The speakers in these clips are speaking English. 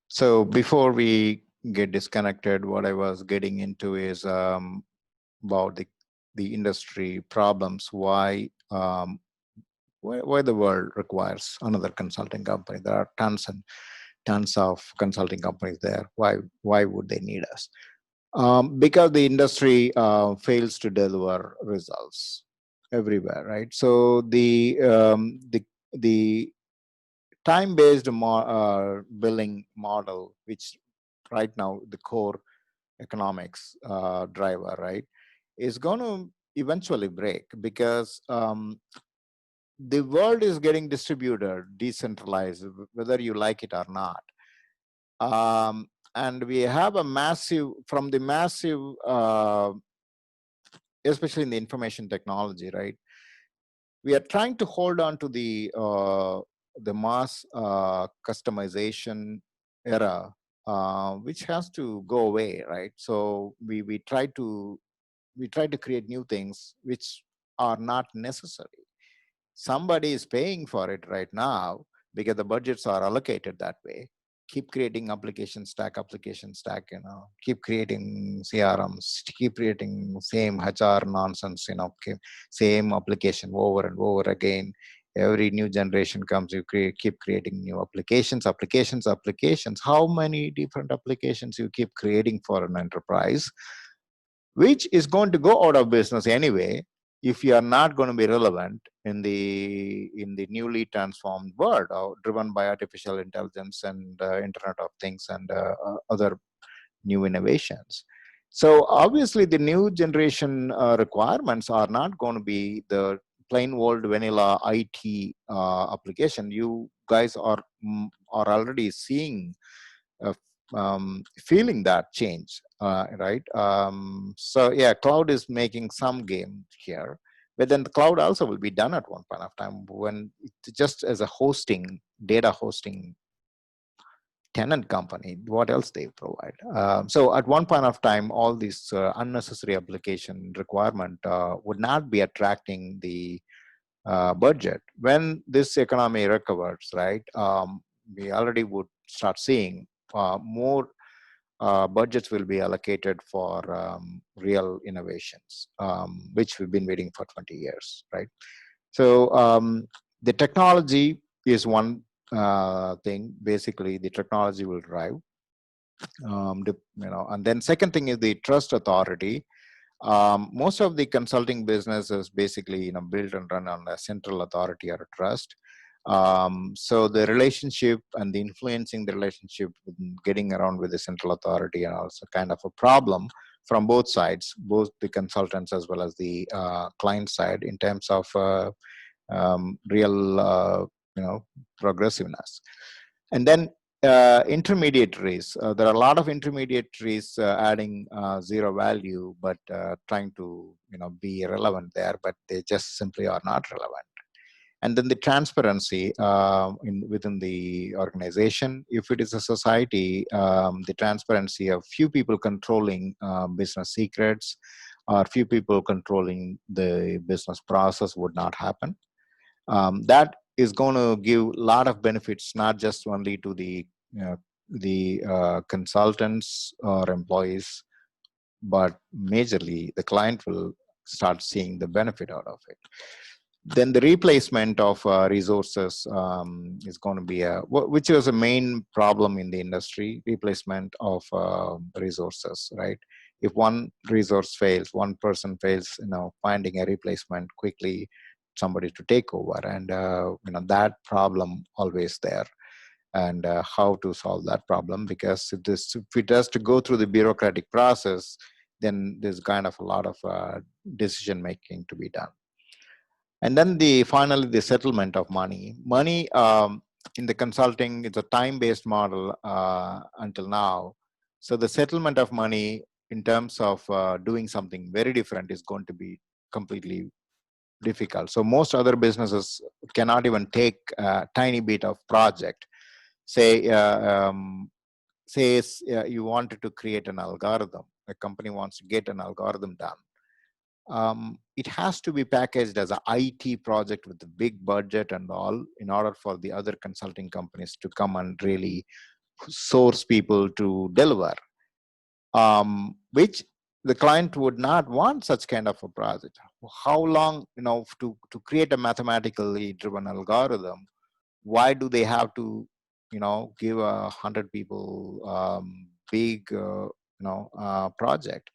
So before we get disconnected, what I was getting into is about the industry problems, why the world requires another consulting company. There are tons and tons of consulting companies there. Why would they need us? Because the industry fails to deliver results everywhere, right? So the time-based billing model, which right now the core economics driver, right, is going to eventually break because the world is getting distributed, decentralized, whether you like it or not. And we have a massive, from the massive, especially in the information technology, right? We are trying to hold on to the mass customization era, which has to go away, right? So we try to create new things which are not necessary. Somebody is paying for it right now because the budgets are allocated that way. Keep creating application stack, keep creating crms, keep creating same hr nonsense, same application over and over again. Every new generation comes, you keep creating new applications. How many different applications you keep creating for an enterprise, which is going to go out of business anyway if you are not going to be relevant in the newly transformed world, driven by artificial intelligence and internet of things and other new innovations. So obviously the new generation requirements are not going to be the plain old vanilla IT application. You guys are already seeing, uh, feeling that change, right? So yeah, cloud is making some game here, but then the cloud also will be done at one point of time when it just as a hosting, data hosting tenant company, what else they provide. So at one point of time, all these unnecessary application requirement would not be attracting the budget. When this economy recovers, right, we already would start seeing more budgets will be allocated for real innovations, which we've been waiting for 20 years, right? So the technology is one thing. Basically, the technology will drive, and then second thing is the trust authority. Most of the consulting business is basically, built and run on a central authority or a trust. So the relationship and the influencing the relationship, getting around with the central authority, are also kind of a problem from both sides, both the consultants as well as the client side, in terms of real, progressiveness. And then intermediaries. There are a lot of intermediaries adding zero value, but trying to be relevant there, but they just simply are not relevant. And then the transparency within the organization. If it is a society, the transparency of few people controlling business secrets, or few people controlling the business process would not happen. That is going to give a lot of benefits, not just only to the consultants or employees, but majorly the client will start seeing the benefit out of it. Then the replacement of resources is going to be which is a main problem in the industry. Replacement of resources, right? If one resource fails, one person fails, finding a replacement quickly, somebody to take over, and that problem always there. And how to solve that problem, because if it has to go through the bureaucratic process, then there's kind of a lot of decision making to be done. And then finally the settlement of money in the consulting, it's a time-based model until now. So the settlement of money in terms of doing something very different is going to be completely difficult. So most other businesses cannot even take a tiny bit of project. Say you wanted to create an algorithm, a company wants to get an algorithm done. It has to be packaged as an IT project with a big budget and all, in order for the other consulting companies to come and really source people to deliver, which the client would not want such kind of a project. How long, to create a mathematically driven algorithm? Why do they have to, give 100 people big, project?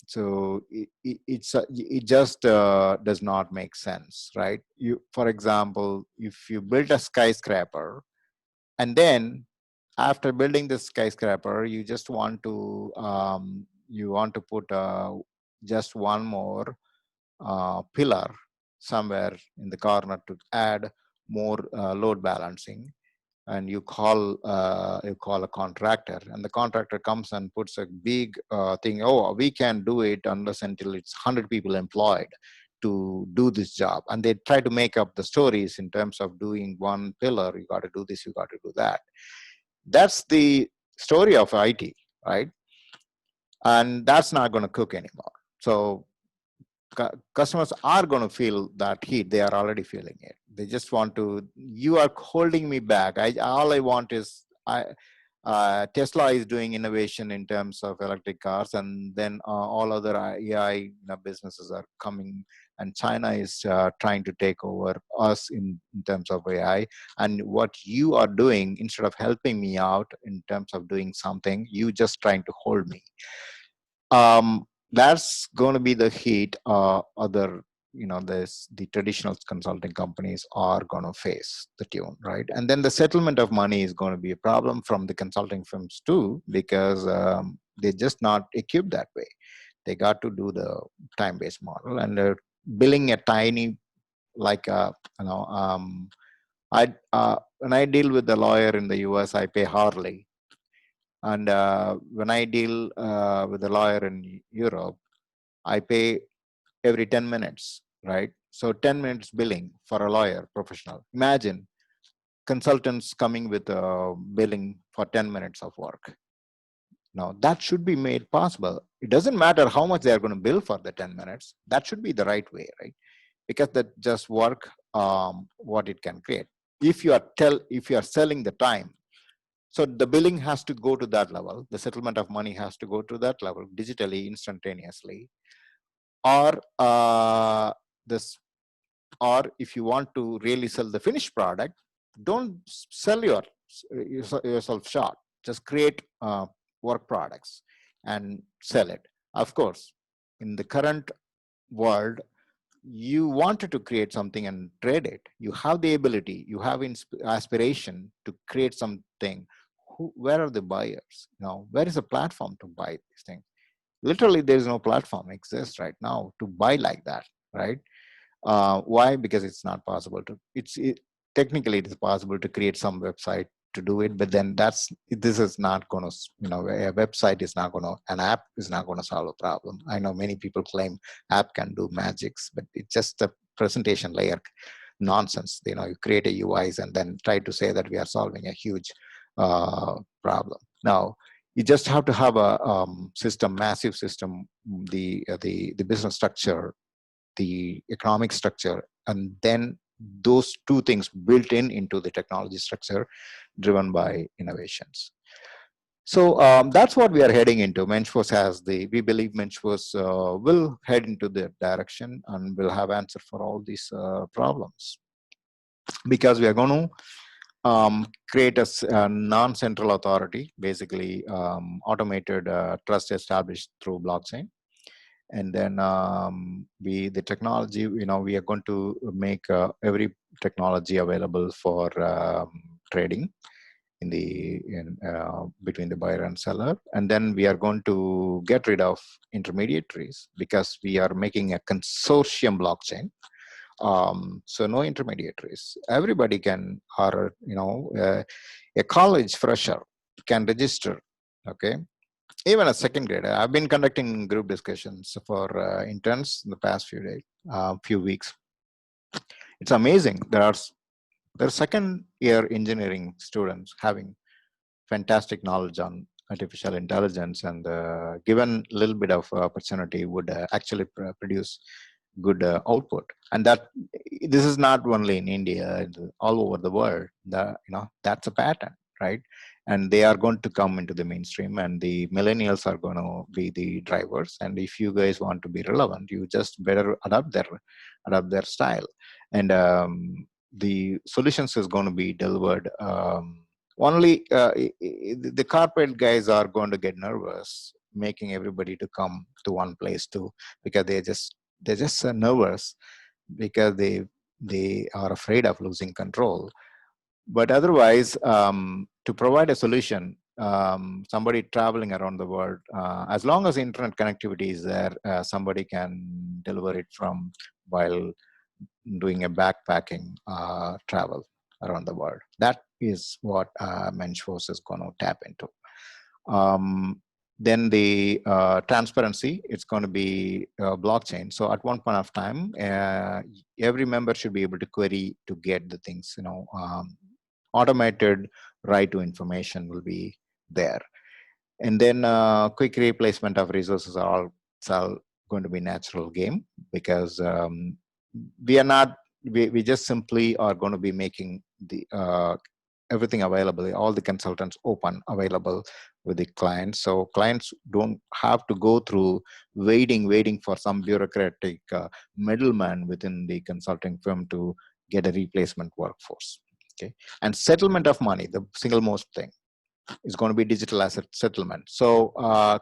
So it just does not make sense, right? For example, if you build a skyscraper, and then after building this skyscraper, you want to put just one more pillar somewhere in the corner to add more load balancing, and you call a contractor, and the contractor comes and puts a big thing. Oh, we can't do it unless until it's 100 people employed to do this job, and they try to make up the stories in terms of doing one pillar. You got to do this, you got to do that. That's the story of IT, right? And that's not going to cook anymore. So customers are going to feel that heat. They are already feeling it. They just want to, you are holding me back. All I want is, Tesla is doing innovation in terms of electric cars, and then all other AI businesses are coming, and China is trying to take over us in terms of AI. And what you are doing, instead of helping me out in terms of doing something, you just trying to hold me. That's going to be the heat other, the traditional consulting companies are going to face the tune, right? And then the settlement of money is going to be a problem from the consulting firms too, because they're just not equipped that way. They got to do the time-based model, and they're billing a tiny, like you know I when I deal with the lawyer in the US, I pay hourly. And when I deal with a lawyer in Europe, I pay every 10 minutes, right? So 10 minutes billing for a lawyer professional. Imagine consultants coming with billing for 10 minutes of work. Now, that should be made possible. It doesn't matter how much they are going to bill for the 10 minutes. That should be the right way, right? Because that just work what it can create. If you are selling the time, so the billing has to go to that level. The settlement of money has to go to that level digitally, instantaneously. Or this, or if you want to really sell the finished product, don't sell yourself short. Just create work products and sell it. Of course, in the current world, you wanted to create something and trade it. You have the ability, you have aspiration to create something. Where are the buyers? Where is a platform to buy these things? Literally, there is no platform exists right now to buy like that, right? Why? Because it's not possible to. Technically it is possible to create some website to do it, but then this is not going to. A website is not going to. An app is not going to solve a problem. I know many people claim app can do magics, but it's just a presentation layer nonsense. You create a UIs and then try to say that we are solving a huge problem. Now, you just have to have a system, massive system, the business structure, the economic structure, and then those two things built into the technology structure driven by innovations. So that's what we are heading into. Mensch Force we believe Mensch Force will head into the direction and will have answer for all these problems, because we are going to create a non-central authority, basically automated trust established through blockchain. And then the technology, we are going to make every technology available for trading between the buyer and seller. And then we are going to get rid of intermediaries, because we are making a consortium blockchain. So no intermediaries. Everybody can, or a college fresher can register. Okay, even a second grader. I've been conducting group discussions for interns in the past few weeks. It's amazing. There are second year engineering students having fantastic knowledge on artificial intelligence, and given a little bit of opportunity would actually produce good output. And that this is not only in India, all over the world. That's a pattern. right? And they are going to come into the mainstream, and the millennials are going to be the drivers. And if you guys want to be relevant, you just better adapt their style. And the solutions is going to be delivered. Only the corporate guys are going to get nervous, making everybody to come to one place too, because they're just nervous, because they are afraid of losing control. But otherwise, to provide a solution, somebody traveling around the world, as long as internet connectivity is there, somebody can deliver it from while doing a backpacking travel around the world. That is what Mensch Force is going to tap into. Then the transparency, it's going to be blockchain. So at one point of time, every member should be able to query to get the things, automated right to information will be there. And then quick replacement of resources are all, it's all going to be natural game, because we are not, we just simply are going to be making the everything available, all the consultants open available with the clients. So clients don't have to go through waiting for some bureaucratic middleman within the consulting firm to get a replacement workforce. Okay. And settlement of money, the single most thing, is going to be digital asset settlement. So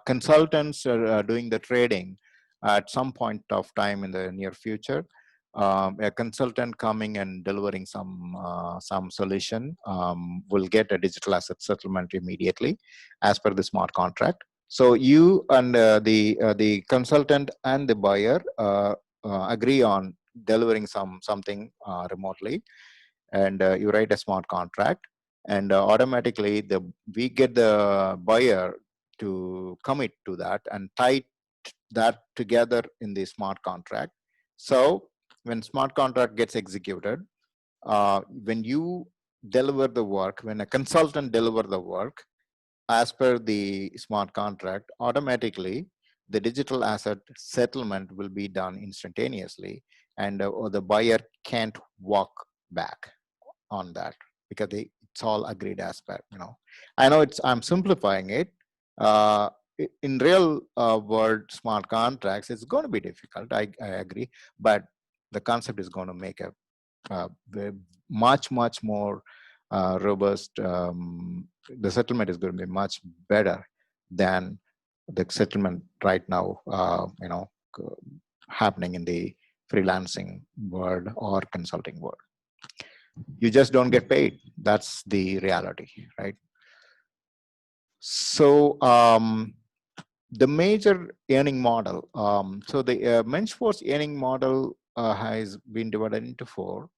consultants are doing the trading at some point of time in the near future. A consultant coming and delivering some solution will get a digital asset settlement immediately as per the smart contract. So you and the consultant and the buyer agree on delivering something remotely, and you write a smart contract, and automatically we get the buyer to commit to that and tie that together in the smart contract. So when smart contract gets executed, when you deliver the work, when a consultant deliver the work as per the smart contract, automatically the digital asset settlement will be done instantaneously, and the buyer can't walk back on that, because it's all agreed aspect. I know I'm simplifying it. uh, in real world smart contracts, it's going to be difficult, I agree, but the concept is going to make a much more robust. The settlement is going to be much better than the settlement right now, happening in the freelancing world or consulting world. You just don't get paid. That's the reality, right? So the major earning model. So the Mensch Force earning model has been divided into four.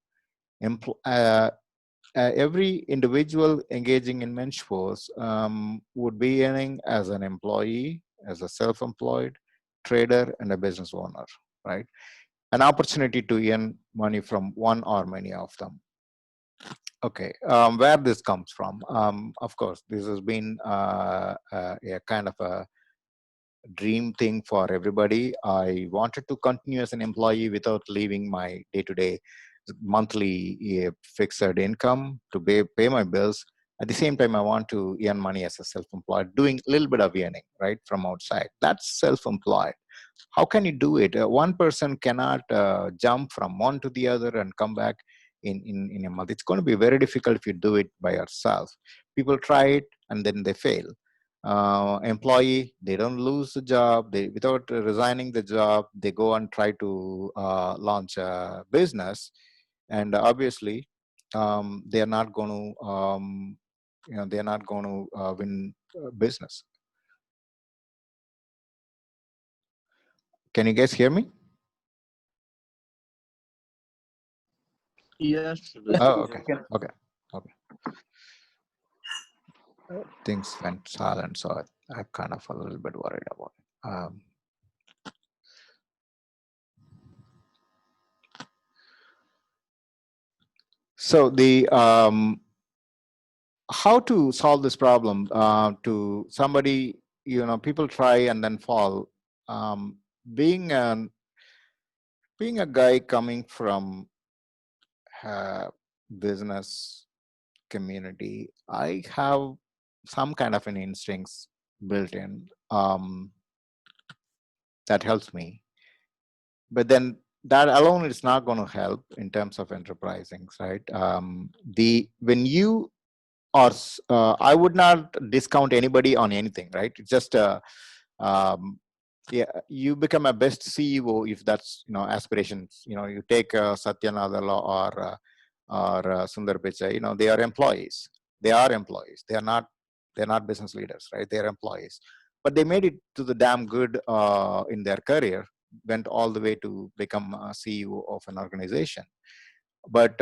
Every individual engaging in Mensch Force would be earning as an employee, as a self-employed, trader, and a business owner, right? An opportunity to earn money from one or many of them. Okay, where this comes from? Of course, this has been a kind of a dream thing for everybody. I wanted to continue as an employee without leaving my day-to-day monthly fixed income to pay my bills. At the same time, I want to earn money as a self-employed, doing a little bit of earning, right, from outside. That's self-employed. How can you do it? One person cannot jump from one to the other and come back in a month. It's going to be very difficult if you do it by yourself. People try it and then they fail. Employee, they don't lose the job. They, without resigning the job, they go and try to launch a business, and obviously they are not going to they're not going to win business. Can you guys hear me? Yes. Oh, okay. Okay. Okay. Things went silent, so I kind of a little bit worried about it. So the how to solve this problem to somebody, people try and then fall. Being being a guy coming from business community, I have some kind of an instincts built in that helps me. But then that alone is not going to help in terms of enterprising, right? The when you are, I would not discount anybody on anything, right? It's just um, yeah, you become a best CEO if that's aspirations. You take Satya Nadella or Sundar Pichai. They are employees. They are employees. They're not business leaders, right? They're employees, but they made it to the damn good in their career. Went all the way to become a CEO of an organization. But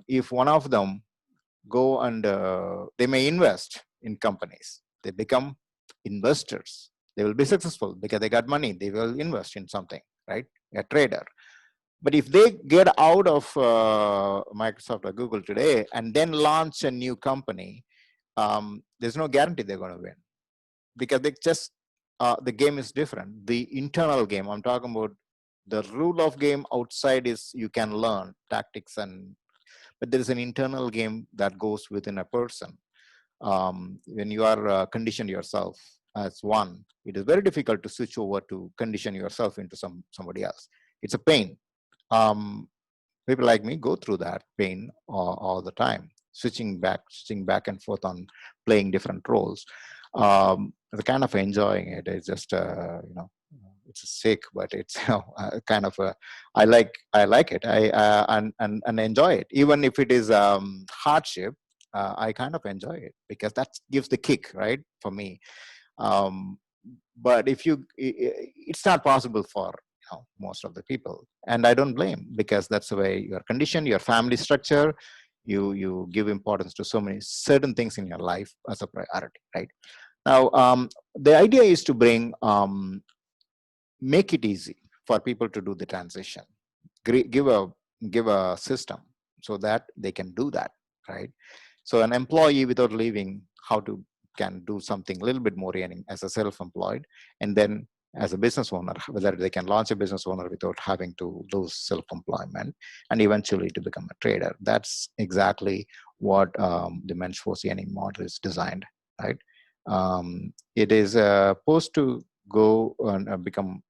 if one of them go and they may invest in companies, they become investors, they will be successful because they got money, they will invest in something, right? A trader. But if they get out of Microsoft or Google today and then launch a new company, there's no guarantee they're going to win, because they just the game is different. The internal game I'm talking about, the rule of game outside is you can learn tactics, but there is an internal game that goes within a person. When you are conditioned yourself as one, it is very difficult to switch over to condition yourself into somebody else. It's a pain. People like me go through that pain all the time, switching back and forth on playing different roles. The kind of enjoying it is just it's sick, but it's kind of a, I like it. And enjoy it, even if it is hardship. I kind of enjoy it because that gives the kick, right, for me. um, but if you it's not possible for most of the people, and I don't blame, because that's the way you are conditioned, your family structure. You give importance to so many certain things in your life as a priority, right? Now the idea is to bring make it easy for people to do the transition. Give a system so that they can do that, right? So an employee without leaving how to can do something a little bit more earning as a self-employed, and then as a business owner, whether they can launch a business owner without having to lose self-employment, and eventually to become a trader. That's exactly what the Mensch Force earning model is designed, right? It is supposed to go and become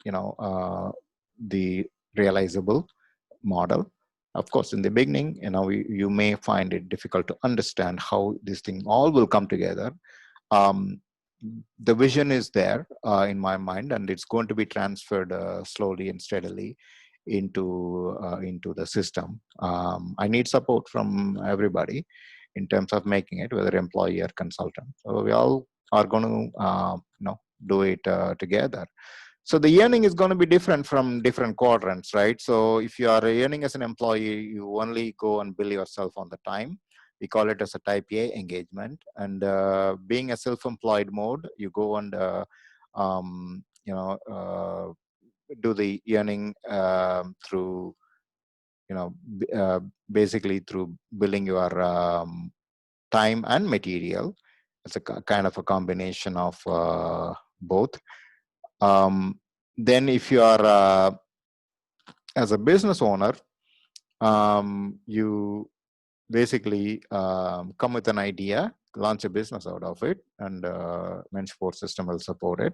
the realizable model. Of course, in the beginning, you may find it difficult to understand how this thing all will come together. um, the vision is there in my mind, and it's going to be transferred slowly and steadily into the system. I need support from everybody in terms of making it, whether employee or consultant. So we all are going to do it together. So the earning is going to be different from different quadrants, right? So if you are earning as an employee, you only go and bill yourself on the time. We call it as a type A engagement. And being a self-employed mode, you go and do the earning through basically through billing your time and material. It's a kind of a combination of both. um, then if you are as a business owner, you basically come with an idea, launch a business out of it, and Mensch Force system will support it.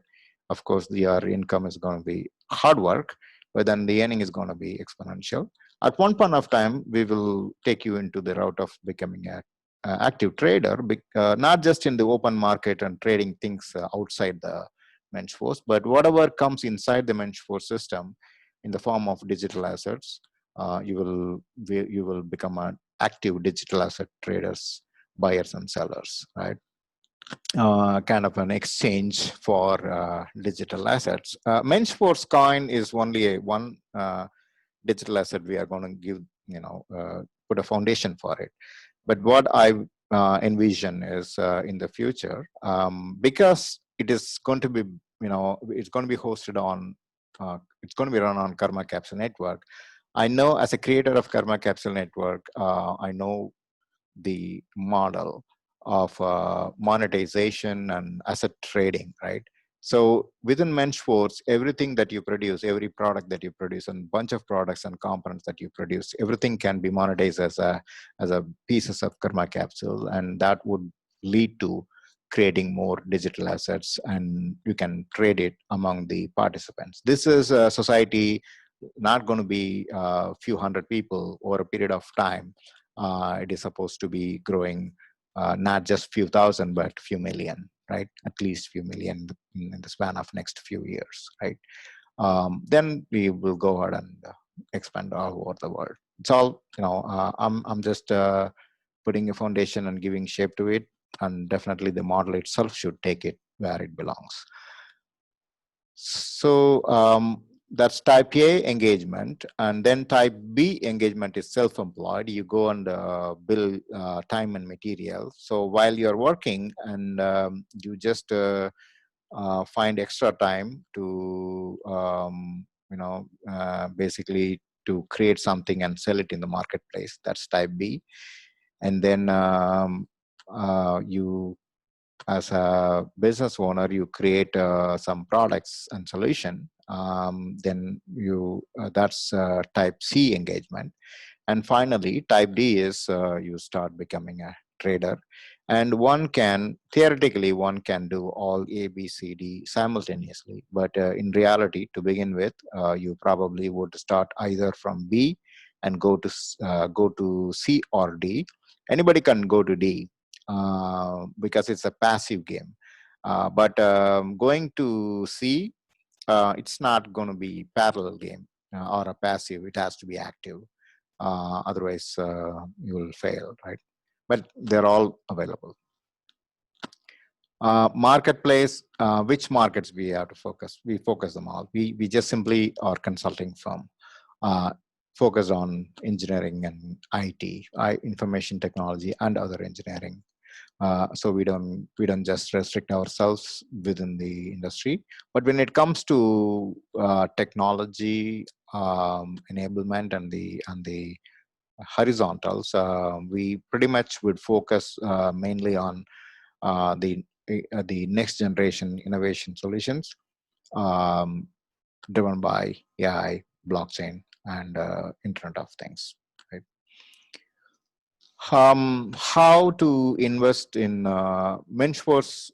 Of course, your income is going to be hard work, but then the earning is going to be exponential. At one point of time, we will take you into the route of becoming a active trader, not just in the open market and trading things outside the Mensch Force, but whatever comes inside the Mensch Force system in the form of digital assets, you will become an active digital asset traders, buyers and sellers, right? Kind of an exchange for digital assets. Mensch Force coin is only one digital asset we are going to give, put a foundation for it. But what I envision is in the future, because it is going to be, it's going to be hosted on, it's going to be run on Karma Capsule Network. I know as a creator of Karma Capsule Network, I know the model of monetization and asset trading, right? So within Mensch Force, everything that you produce, every product that you produce, and bunch of products and components that you produce, everything can be monetized as a pieces of karma capsule, and that would lead to creating more digital assets, and you can trade it among the participants. This is a society not going to be a few hundred people over a period of time. It is supposed to be growing, not just few thousand, but few million, right? At least few million in the span of next few years, right? Then we will go ahead and expand all over the world. It's all, I'm just putting a foundation and giving shape to it, and definitely the model itself should take it where it belongs. So that's type A engagement, and then type B engagement is self-employed. You go and bill time and material. So while you're working, and you just find extra time to basically to create something and sell it in the marketplace. That's type B. And then you, as a business owner, you create some products and solution. Then you that's type C engagement. And finally, type D is you start becoming a trader. And one can, theoretically, one can do all A, B, C, D simultaneously. But in reality, to begin with, you probably would start either from B and go to C or D. Anybody can go to D because it's a passive game. But going to C, it's not going to be parallel game or a passive. It has to be active. Otherwise, you will fail, right? But they're all available. Marketplace, which markets we have to focus? We focus them all. We just simply are consulting firm, focused on engineering and IT, information technology, and other engineering. So we don't just restrict ourselves within the industry. But when it comes to technology enablement and the horizontals, we pretty much would focus mainly on the next generation innovation solutions driven by AI, blockchain, and Internet of Things. Right? How to invest in Mensch Force?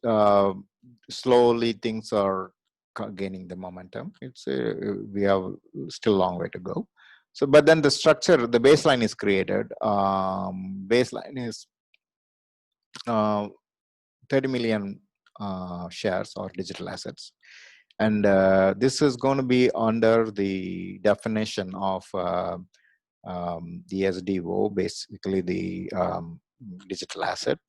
Slowly, things are gaining the momentum. It's we have still a long way to go. So, but then the structure, the baseline is created. Baseline is 30 million shares or digital assets. And this is going to be under the definition of the SDO, basically the digital asset.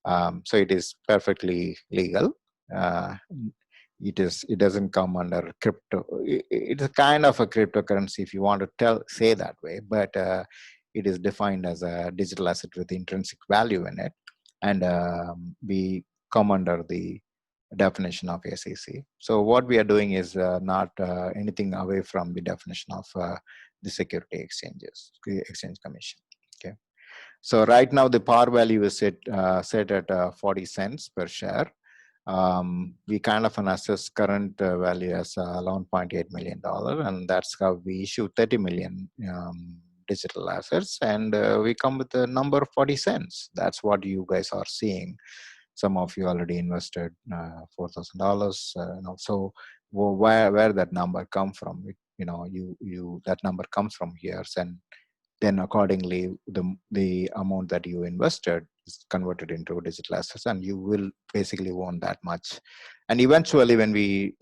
So it is perfectly legal. It doesn't come under crypto. It's a kind of a cryptocurrency, if you want to say that way, but it is defined as a digital asset with intrinsic value in it, and we come under the definition of SEC. So what we are doing is not anything away from the definition of the security exchange commission. Okay. So right now the par value is set at 40 cents per share. We kind of assess current value as $11.8 million, and that's how we issue 30 million digital assets, and we come with the number 40 cents. That's what you guys are seeing. Some of you already invested $4,000. So where that number come from? That number comes from here, and then accordingly the amount that you invested is converted into digital assets, and you will basically own that much. And eventually when we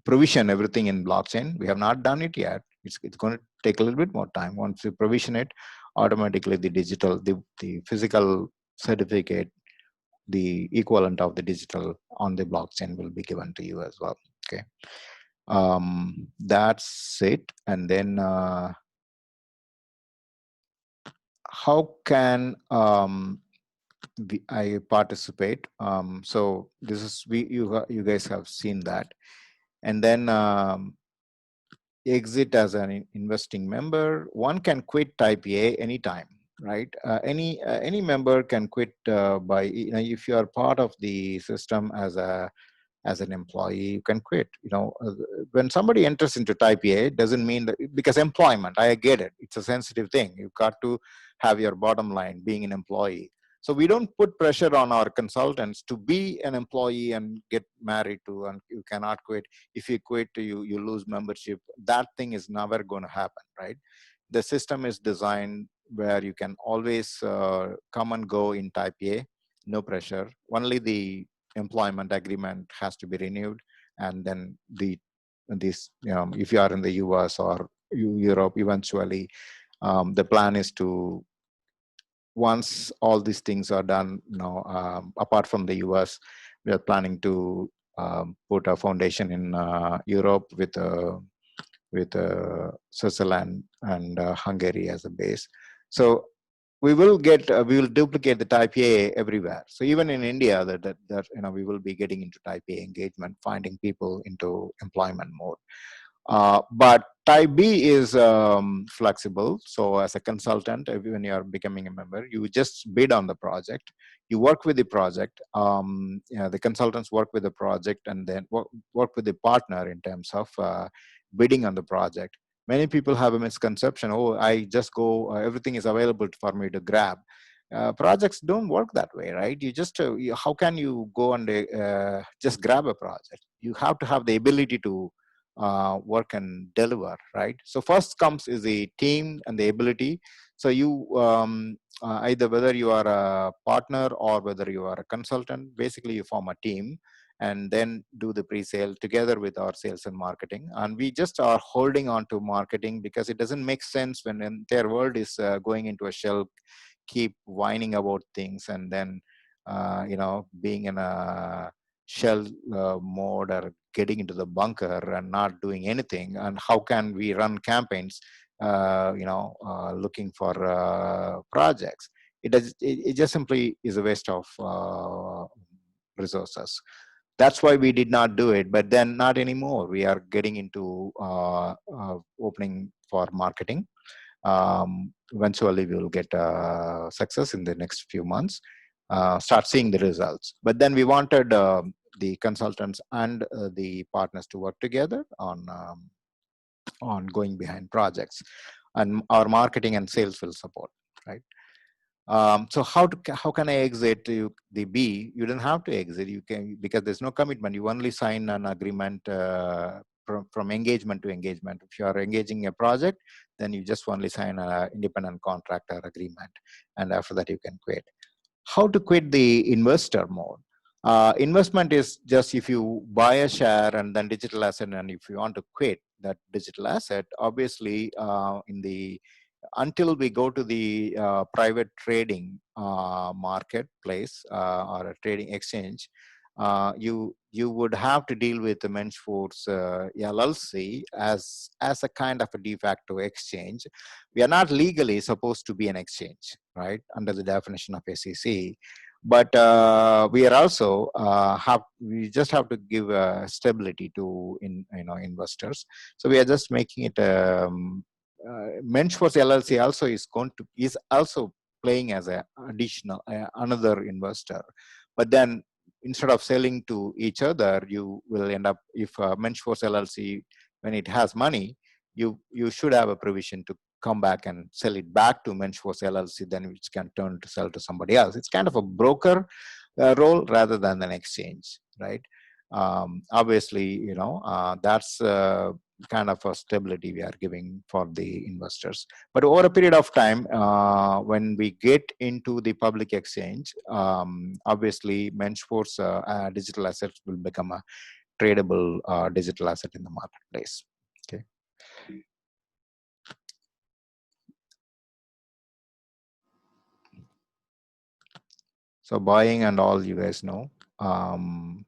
provision everything in blockchain, we have not done it yet. It's going to take a little bit more time. Once you provision it, automatically the physical certificate, the equivalent of the digital on the blockchain, will be given to you as well. Okay. That's it. And then how can I participate? So this is you guys have seen that, and then exit as an investing member. One can quit type A anytime. right? Any member can quit by, if you are part of the system as an employee, you can quit. When somebody enters into type A, it doesn't mean that, because employment, I get it, it's a sensitive thing. You've got to have your bottom line being an employee. So we don't put pressure on our consultants to be an employee and get married to, and you cannot quit. If you quit, you lose membership. That thing is never going to happen, right? The system is designed where you can always come and go in type A, no pressure. Only the employment agreement has to be renewed, and then if you are in the US or Europe, eventually the plan is to, once all these things are done, apart from the US, we are planning to put a foundation in Europe with Switzerland and Hungary as a base. So we will duplicate the type A everywhere. So even in India, we will be getting into type A engagement, finding people into employment mode. But type B is flexible. So as a consultant, when you are becoming a member, you just bid on the project. You work with the project. The consultants work with the project, and then work with the partner in terms of bidding on the project. Many people have a misconception. Oh, I just go. Everything is available for me to grab. Projects don't work that way, right? How can you go and just grab a project? You have to have the ability to work and deliver, right? So first comes is the team and the ability. So either whether you are a partner or whether you are a consultant, basically you form a team and then do the pre-sale together with our sales and marketing. And we just are holding on to marketing because it doesn't make sense when the entire world is going into a shell, keep whining about things, and then being in a shell mode or getting into the bunker and not doing anything. And how can we run campaigns looking for projects? It just simply is a waste of resources. That's why we did not do it. But then not anymore, we are getting into opening for marketing. Eventually we will get success in the next few months, start seeing the results. But then we wanted the consultants and the partners to work together on going behind projects, and our marketing and sales will support, right? So how can I exit to the B? You don't have to exit. You can, because there's no commitment. You only sign an agreement from engagement to engagement. If you are engaging a project, then you just only sign an independent contractor agreement, and after that you can quit. How to quit the investor mode? Investment is just if you buy a share and then digital asset, and if you want to quit that digital asset, obviously in the until we go to the private trading marketplace or a trading exchange, you would have to deal with the Mensch Force LLC as a kind of a de facto exchange. We are not legally supposed to be an exchange, right, under the definition of SEC. But we are also we just have to give stability to investors. So we are just making it Mensch Force LLC also is also playing as a additional another investor. But then instead of selling to each other, you will end up, if Mensch Force LLC, when it has money, you should have a provision to come back and sell it back to Mensch Force LLC, then which can turn to sell to somebody else. It's kind of a broker role rather than an exchange, right? Obviously, that's kind of a stability we are giving for the investors. But over a period of time, when we get into the public exchange, obviously Mensch Force digital assets will become a tradable digital asset in the marketplace. Okay. So buying and all, you guys know.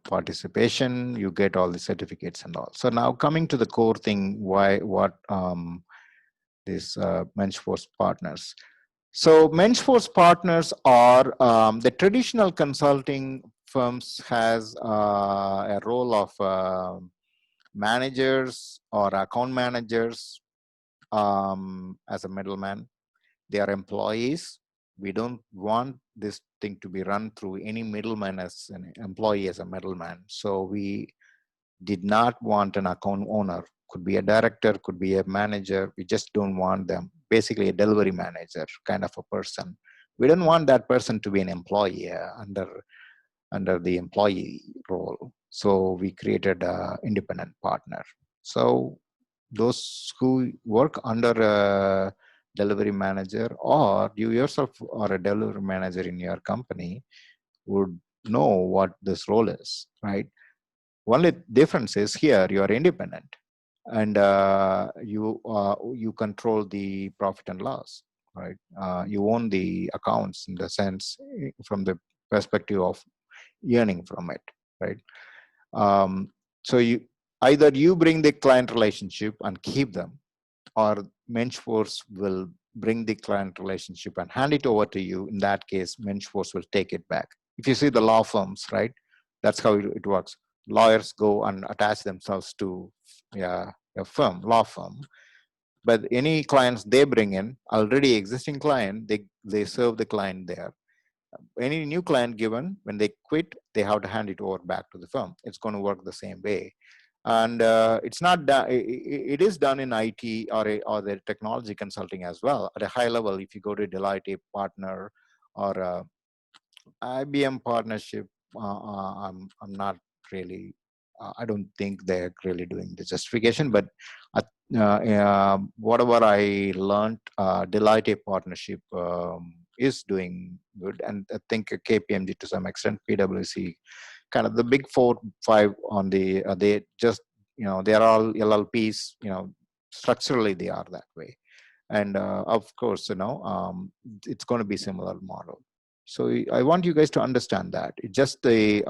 Participation, you get all the certificates and all. So now coming to the core thing, what these Mensch Force partners. So Mensch Force partners are the traditional consulting firms has a role of managers or account managers as a middleman. They are employees. We don't want this thing to be run through any middleman as an employee as a middleman. So we did not want an account owner. Could be a director, could be a manager. We just don't want them. Basically, a delivery manager kind of a person. We don't want that person to be an employee under the employee role. So we created an independent partner. So those who work under a delivery manager, or you yourself are a delivery manager in your company, would know what this role is, right? Only difference is here you are independent, and you control the profit and loss, right? You own the accounts in the sense, from the perspective of earning from it, right? Um, so you bring the client relationship and keep them, or Mensch Force will bring the client relationship and hand it over to you. In that case, Mensch Force will take it back. If you see the law firms, right, that's how it works. Lawyers go and attach themselves to, yeah, a firm, law firm. But any clients they bring in, already existing client, they serve the client there. Any new client given, when they quit, they have to hand it over back to the firm. It's going to work the same way. And it's not done, it is done in IT or the technology consulting as well. At a high level, if you go to Deloitte, a partner, or IBM partnership, I'm not really, I don't think they're really doing the justification, but whatever I learned, Deloitte partnership is doing good. And I think KPMG to some extent, PwC, kind of the big 4, 5 on the, they just, they're all LLPs, structurally they are that way. And of course, it's going to be similar model. So I want you guys to understand that it just the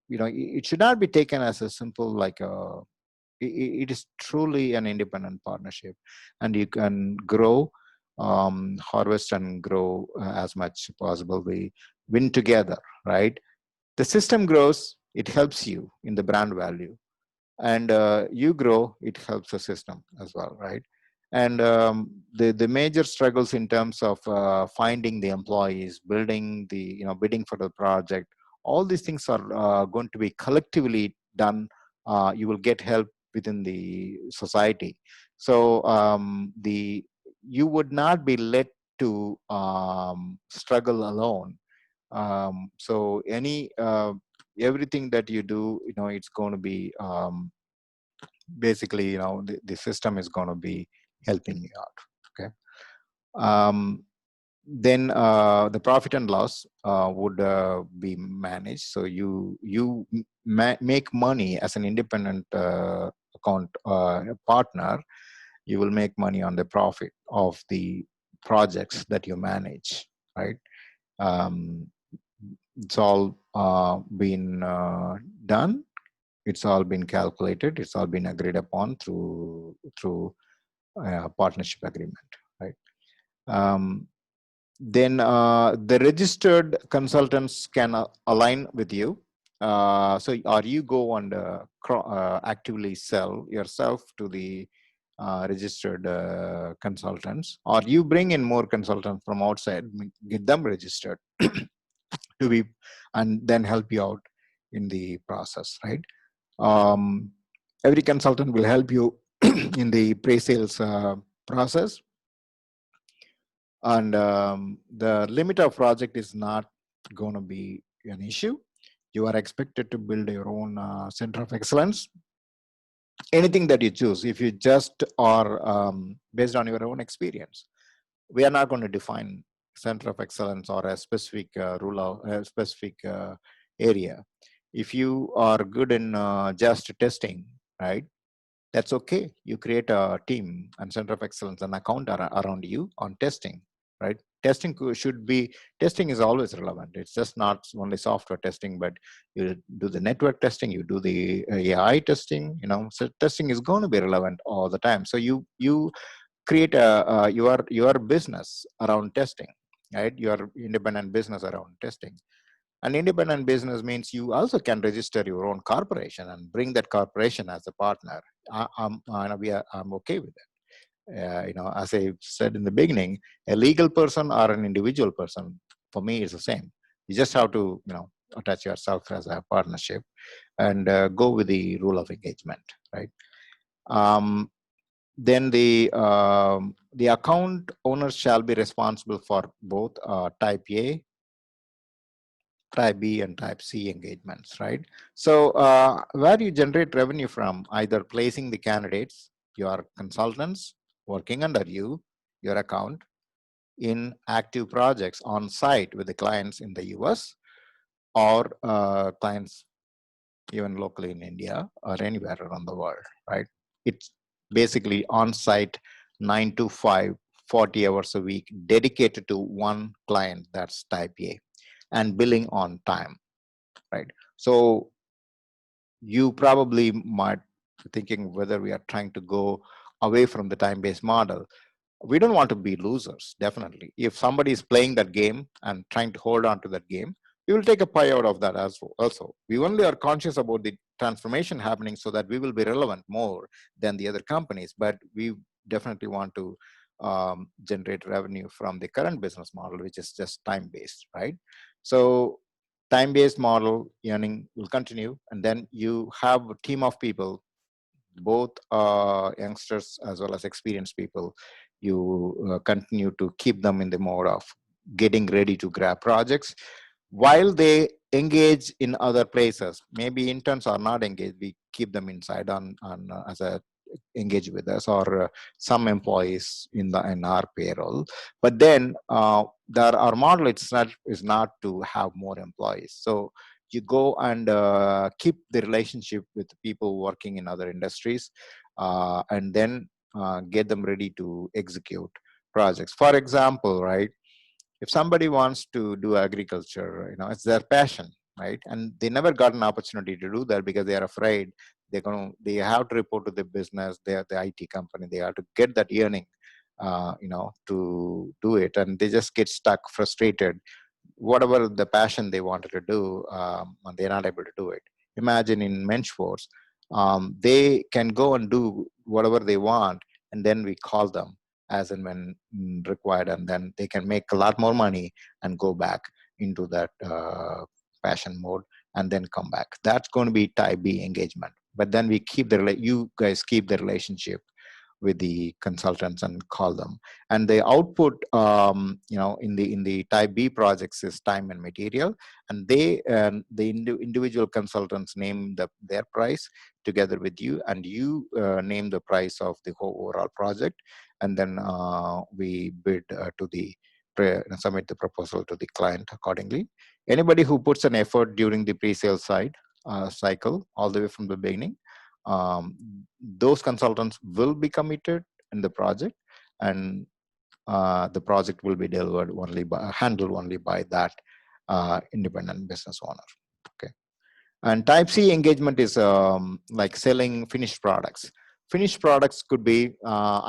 it should not be taken as a simple like it is truly an independent partnership, and you can grow, harvest and grow as much possible. We win together, right? The system grows, it helps you in the brand value, and you grow, it helps the system as well, right? And the major struggles in terms of finding the employees, building the, bidding for the project, all these things are going to be collectively done. You will get help within the society. So the you would not be led to struggle alone. So everything that you do, it's going to be basically, the system is going to be helping you out. Okay. um, then the profit and loss would be managed. So you make money as an independent account partner. You will make money on the profit of the projects that you manage, right? um, it's all been done. It's all been calculated. It's all been agreed upon through partnership agreement, right? um, then the registered consultants can align with you. So or you go and actively sell yourself to the registered consultants, or you bring in more consultants from outside, get them registered to be, and then help you out in the process, right? um, every consultant will help you in the pre-sales process. And the limit of project is not going to be an issue. You are expected to build your own center of excellence. Anything that you choose, if you just are based on your own experience, we are not going to define center of excellence or a specific rule of a specific area. If you are good in just testing, right, that's okay. You create a team and center of excellence and account around you on testing, right? Testing is always relevant. It's just not only software testing, but you do the network testing, you do the AI testing, so testing is going to be relevant all the time. So you create your business around testing, right? Your independent business around testing. An independent business means you also can register your own corporation and bring that corporation as a partner. I'm okay with it. As I said in the beginning, a legal person or an individual person, for me, is the same. You just have to, attach yourself as a partnership and go with the rule of engagement, right? Um, then the account owners shall be responsible for both type A, type B, and type C engagements, right? So where you generate revenue from, either placing the candidates, your consultants working under you, your account, in active projects on site with the clients in the US, or clients even locally in India or anywhere around the world, right? It's basically on site, 9 to 5, 40 hours a week, dedicated to one client, that's type A, and billing on time, right? So you probably might be thinking whether we are trying to go away from the time-based model. We don't want to be losers, definitely. If somebody is playing that game and trying to hold on to that game, we will take a pie out of that as well. Also, we only are conscious about the transformation happening so that we will be relevant more than the other companies, but we definitely want to generate revenue from the current business model, which is just time-based, right? So time-based model earning will continue, and then you have a team of people, both youngsters as well as experienced people. You continue to keep them in the mode of getting ready to grab projects while they engage in other places. Maybe interns are not engaged, we keep them inside on as a engage with us, or some employees in our payroll. But then our model is not to have more employees. So you go and keep the relationship with people working in other industries, and then get them ready to execute projects. For example, right, if somebody wants to do agriculture, it's their passion, right? And they never got an opportunity to do that because they are afraid they have to report to the business, they are the IT company, they have to get that earning, to do it, and they just get stuck, frustrated. Whatever the passion they wanted to do, and they're not able to do it. Imagine in Mensch Force, they can go and do whatever they want, and then we call them as and when required, and then they can make a lot more money and go back into that passion mode and then come back. That's going to be type B engagement. But then we keep you guys keep the relationship with the consultants and call them, and the output in the type B projects is time and material, and the individual consultants name their price together with you, and you name the price of the whole overall project, and then we bid submit the proposal to the client accordingly. Anybody who puts an effort during the pre-sale side cycle all the way from the beginning, um, those consultants will be committed in the project, and the project will be handled only by that independent business owner. Okay. And type C engagement is like selling finished products. Finished products could be, for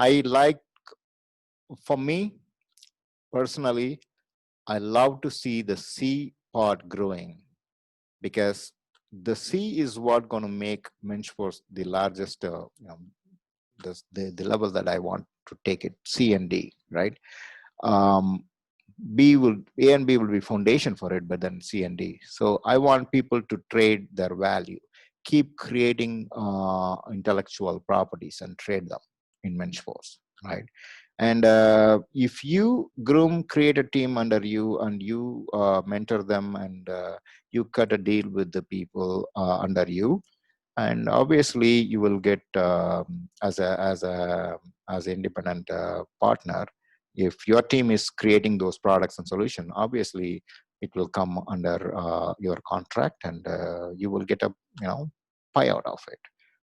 me personally, I love to see the C part growing, because the C is what going to make Mensch Force the largest, the level that I want to take it, C and D, right? Um, A and B will be foundation for it, but then C and D. So I want people to trade their value, keep creating intellectual properties and trade them in Mensch Force, right? And if you create a team under you, and you mentor them, and you cut a deal with the people under you, and obviously you will get as an independent partner. If your team is creating those products and solution, obviously it will come under your contract, and you will get a pie out of it.